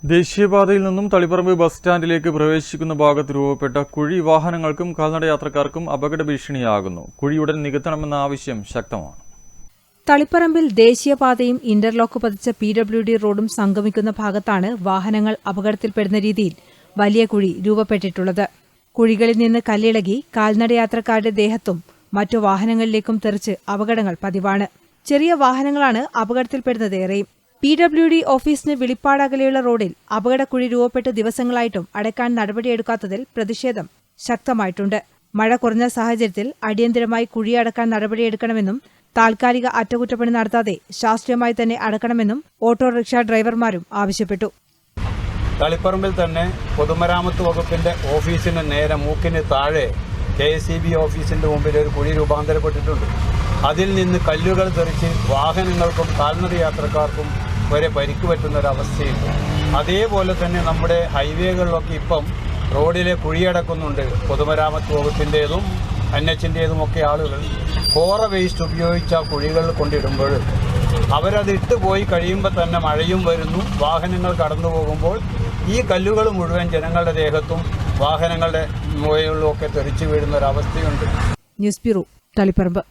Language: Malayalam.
ദേശീയപാതയിൽ നിന്നും തളിപ്പറമ്പ് ബസ് സ്റ്റാൻഡിലേക്ക് പ്രവേശിക്കുന്ന ഭാഗത്ത് രൂപപ്പെട്ട കുഴി വാഹനങ്ങൾക്കും കാൽനടയാത്രക്കാർക്കും അപകട ഭീഷണിയാകുന്നു. കുഴി ഉടൻ നികത്തണമെന്ന ആവശ്യം ശക്തമാണ്. തളിപ്പറമ്പിൽ ദേശീയപാതയും ഇന്റർലോക്ക് പതിച്ച PWD റോഡും സംഗമിക്കുന്ന ഭാഗത്താണ് വാഹനങ്ങൾ അപകടത്തിൽപ്പെടുന്ന രീതിയിൽ വലിയ കുഴി രൂപപ്പെട്ടിട്ടുള്ളത്. കുഴികളിൽ നിന്ന് കല്ലിളകി കാൽനടയാത്രക്കാരുടെ ദേഹത്തും മറ്റു വാഹനങ്ങളിലേക്കും തെറിച്ച് അപകടങ്ങൾ പതിവാണ്. ചെറിയ വാഹനങ്ങളാണ് അപകടത്തിൽപ്പെടുന്നതേറെയും. PWD ഓഫീസിന് വെളിപ്പാടകലെയുള്ള റോഡിൽ അപകടക്കുഴി രൂപപ്പെട്ട് ദിവസങ്ങളായിട്ടും അടയ്ക്കാൻ നടപടിയെടുക്കാത്തതിൽ പ്രതിഷേധം ശക്തമായിട്ടുണ്ട്. മഴ കുറഞ്ഞ സാഹചര്യത്തിൽ അടിയന്തരമായി കുഴി അടക്കാൻ നടപടിയെടുക്കണമെന്നും താൽക്കാലിക അറ്റകുറ്റപ്പണി നടത്താതെ ശാസ്ത്രീയമായി തന്നെ അടക്കണമെന്നും ഓട്ടോറിക്ഷ ഡ്രൈവർമാരും ആവശ്യപ്പെട്ടു. തളിപ്പറമ്പിൽ തന്നെ പൊതുമരാമത്ത് വകുപ്പിന്റെ ഓഫീസിന് നേരെ മൂക്കിന് താഴെ KSEB ഓഫീസിന്റെ മുമ്പിൽ ഒരു കുഴി രൂപാന്തരപ്പെട്ടിട്ടുണ്ട്. അതിൽ നിന്ന് കല്ലുകൾ തെറിച്ച് വാഹനങ്ങൾക്കും കാൽനട യാത്രക്കാർക്കും വരെ പരിക്ക് പറ്റുന്നൊരവസ്ഥയുണ്ട്. അതേപോലെ തന്നെ നമ്മുടെ ഹൈവേകളിലൊക്കെ ഇപ്പം റോഡിലെ കുഴിയടക്കുന്നുണ്ട്. പൊതുമരാമത്ത് വകുപ്പിൻ്റേതും NHൻ്റേതുമൊക്കെ ആളുകൾ കോറ വേസ്റ്റ് ഉപയോഗിച്ച കുഴികൾ കൊണ്ടിടുമ്പോൾ അവരത് ഇട്ടുപോയി കഴിയുമ്പോൾ തന്നെ മഴയും വരുന്നു. വാഹനങ്ങൾ കടന്നു പോകുമ്പോൾ ഈ കല്ലുകൾ മുഴുവൻ ജനങ്ങളുടെ ദേഹത്തും വാഹനങ്ങളുടെ മുകളിലും ഒക്കെ തെറിച്ചു വീഴുന്ന ഒരവസ്ഥയുണ്ട്. News bureau, Taliparamba.